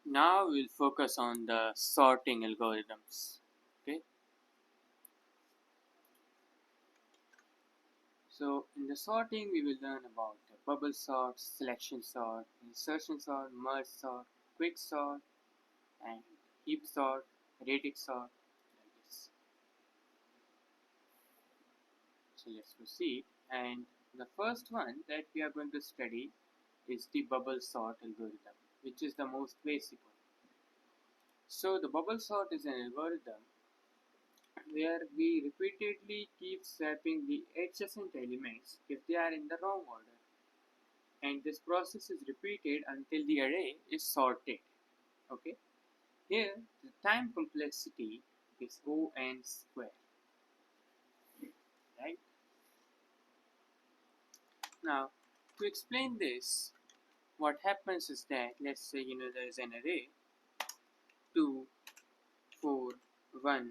Now we'll focus on the sorting algorithms. Okay. So in the sorting, we will learn about the bubble sort, selection sort, insertion sort, merge sort, quick sort, and heap sort, radix sort, like this. So let's proceed. And the first one that we are going to study is the bubble sort algorithm, which is the most basic one. So the bubble sort is an algorithm where we repeatedly keep swapping the adjacent elements if they are in the wrong order, and this process is repeated until the array is sorted. Okay, here the time complexity is O(n) square, right? Now to explain this, what happens is that, let's say there is an array 2, 4, 1,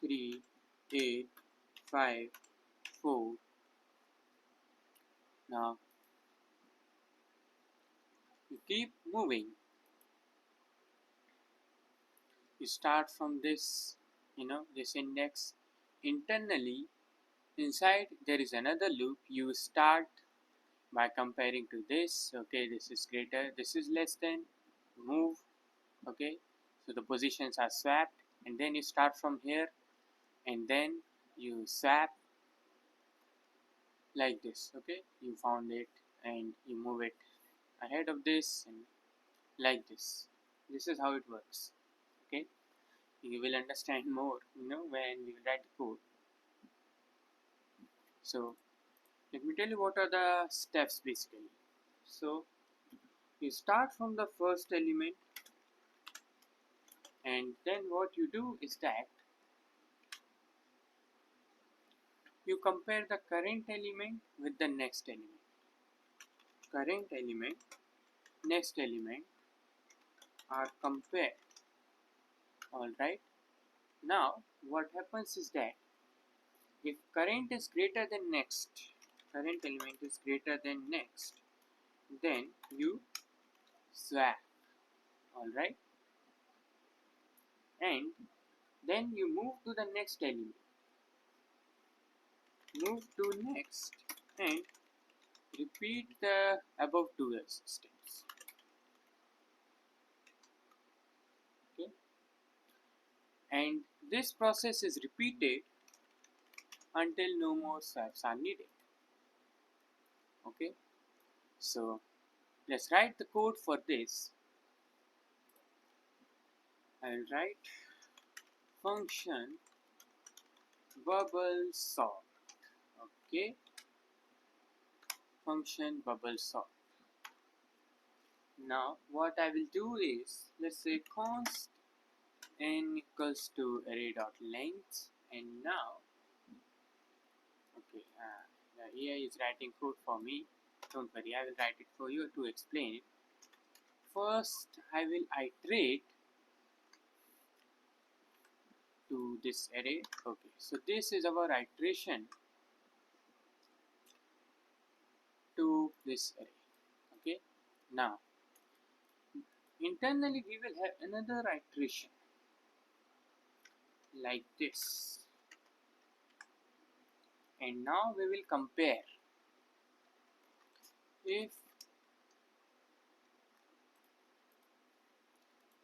3, 8, 5, 4. Now you keep moving. You start from this, this index. Internally, inside there is another loop. You start by comparing to this. Okay, this is greater, this is less than. Move. Okay, so the positions are swapped, and then you start from here, and then you swap like this. Okay, you found it, and you move it ahead of this, and like this. This is how it works. Okay, you will understand more when we write the code. So let me tell you what are the steps basically. So you start from the first element, and then what you do is that you compare the current element with the next element. Current element, next element are compared. Alright. Now what happens is that if current is greater than next, current element is greater than next, then you swap. Alright. And then you move to the next element. Move to next and repeat the above two steps. Okay, and this process is repeated until no more swaps are needed. Okay, so let's write the code for this. I'll write function bubble sort. Okay, function bubble sort. Now what I will do is, let's say const n equals to array dot length, and now okay, the AI is writing code for me. Don't worry, I will write it for you to explain it. First, I will iterate to this array. Okay, so this is our iteration to this array. Okay, now internally we will have another iteration like this, and now we will compare if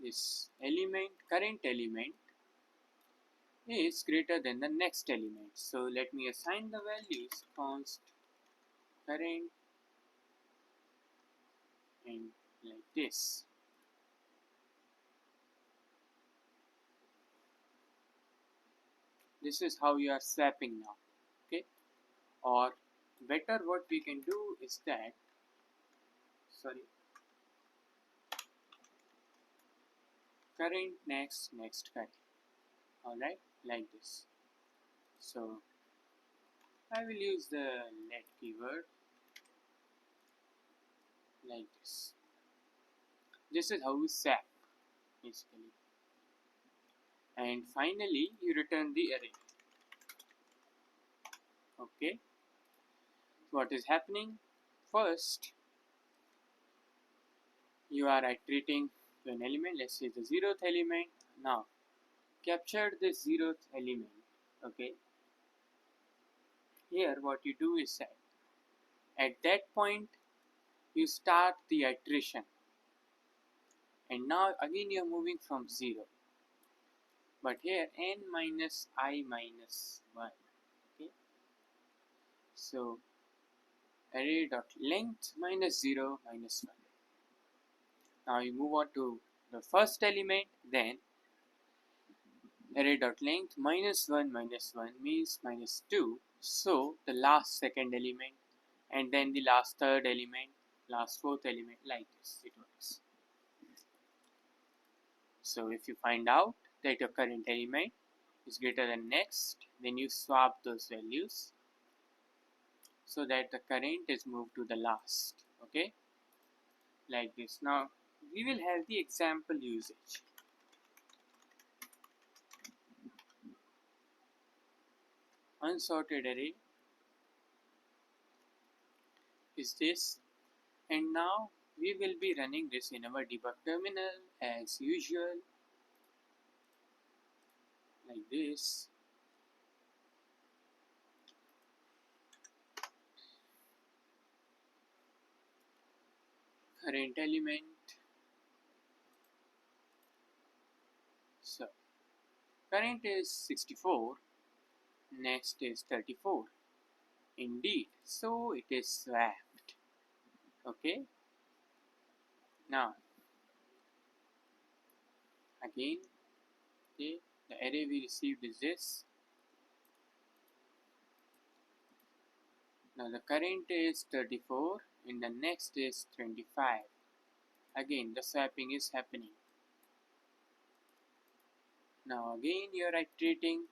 this element, current element, is greater than the next element. So let me assign the values const current and like this. This is how you are swapping now. Okay, or better what we can do is that, current next current. Alright, like this. So I will use the let keyword like this. This is how we swap basically. And finally you return the array. Okay, so what is happening? First you are iterating to an element, let's say the 0th element. Now capture this 0th element. Okay, here what you do is that at that point you start the iteration, and now again you are moving from 0, but here n minus I minus 1. Okay, so array dot length minus 0 minus 1. Now you move on to the first element, then array dot length minus 1 means minus 2, so the last second element, and then the last third element, last fourth element, like this it works. So if you find out that your current element is greater than next, then you swap those values so that the current is moved to the last. Okay, like this. Now we will have the example usage. Unsorted array is this, and now we will be running this in our debug terminal as usual, like this. Current element, so current is 64, next is 34. Indeed, so it is swapped. Okay, now again, okay, the array we received is this. Now the current is 34 and the next is 25. Again the swapping is happening. Now again you are iterating,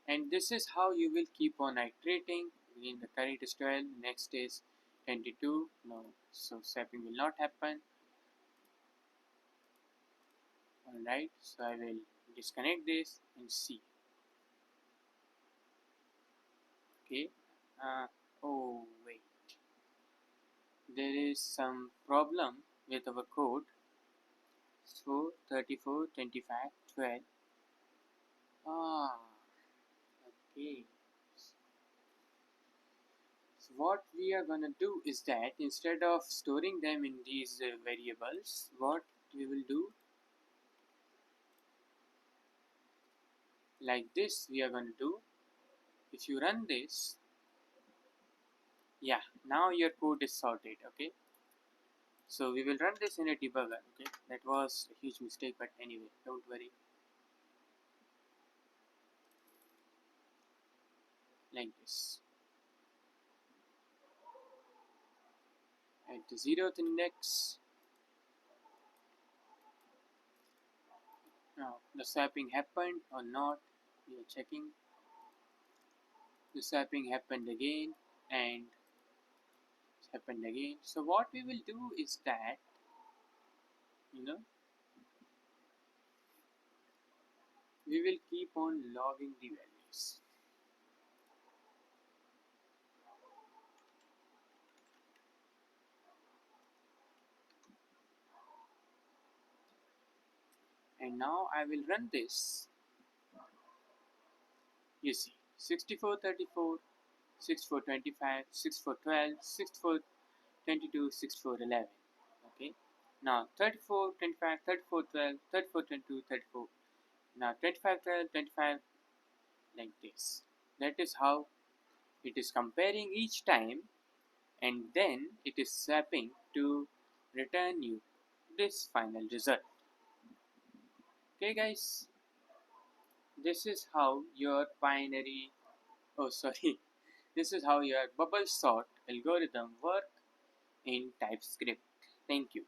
and this is how you will keep on iterating. Again the current is 12, next is 22. No, so swapping will not happen. Alright, so I will disconnect this and see. Okay, oh wait, there is some problem with our code. So 34, 25, 12. Okay. So what we are gonna do is that instead of storing them in these variables, what we will do, like this we are gonna do. If you run this, yeah, now your code is sorted. Okay, so we will run this in a debugger. Okay, that was a huge mistake, but anyway, don't worry. Like this. At the 0th index, now the swapping happened or not, we are checking. The swapping happened again, and it happened again. So what we will do is that, we will keep on logging the values. And now I will run this. You see, 64, 34, 64, 25, 64, 12, 64, 22, 64, 11. Okay. Now 34, 25, 34, 12, 34, 22, 34. Now 25, 12, 25, like this. That is how it is comparing each time, and then it is swapping to return you this final result. Okay guys, this is how your binary, oh sorry, this is how your bubble sort algorithm work in TypeScript. Thank you.